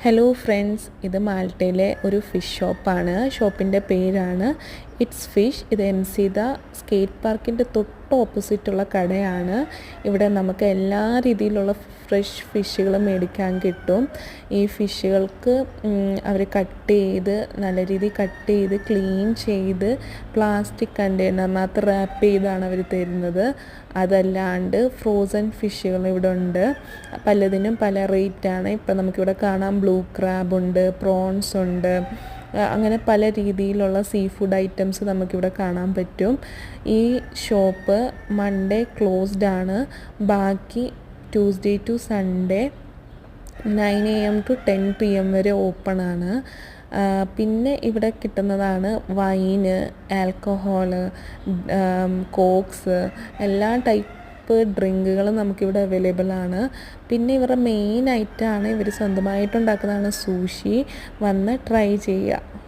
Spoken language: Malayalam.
ഹലോ ഫ്രണ്ട്സ്, ഇത് മാൾട്ടയിലെ ഒരു ഫിഷ് ഷോപ്പാണ്. ഷോപ്പിൻ്റെ പേരാണ് ഇറ്റ്സ് ഫിഷ്. ഇത് എംസിദ സ്കേറ്റ് പാർക്കിൻ്റെ തൊട്ട് ഓപ്പോസിറ്റുള്ള കടയാണ്. ഇവിടെ നമുക്ക് എല്ലാ രീതിയിലുള്ള ഫ്രഷ് ഫിഷുകൾ മേടിക്കാൻ കിട്ടും. ഈ ഫിഷുകൾക്ക് അവർ കട്ട് ചെയ്ത് നല്ല രീതിയിൽ കട്ട് ചെയ്ത് ക്ലീൻ ചെയ്ത് പ്ലാസ്റ്റിക് കണ്ടെയ്നറിനകത്ത് റാപ്പ് ചെയ്താണ് അവർ തരുന്നത്. അതല്ലാണ്ട് ഫ്രോസൺ ഫിഷുകൾ ഇവിടെ ഉണ്ട്. പലതിനും പല റേറ്റാണ്. ഇപ്പം നമുക്കിവിടെ കാണാം, ബ്ലൂ ക്രാബ് ഉണ്ട്, പ്രോൺസ് ഉണ്ട്, അങ്ങനെ പല രീതിയിലുള്ള സീ ഫുഡ് ഐറ്റംസ് നമുക്കിവിടെ കാണാൻ പറ്റും. ഈ ഷോപ്പ് മൺഡേ ക്ലോസ്ഡ് ആണ്. ബാക്കി Tuesday to Sunday 9 AM to 10 PM വരെ ഓപ്പൺ ആണ്. പിന്നെ ഇവിടെ കിട്ടുന്നതാണ് വൈന്, ആൽക്കഹോള്, കോക്സ്, എല്ലാ ടൈപ്പ് ഡ്രിങ്കുകളും നമുക്കിവിടെ അവൈലബിൾ ആണ്. പിന്നെ ഇവരുടെ മെയിൻ ഐറ്റമാണ്, ഇവർ സ്വന്തമായിട്ടുണ്ടാക്കുന്നതാണ് സൂഷി. വന്ന് ട്രൈ ചെയ്യുക.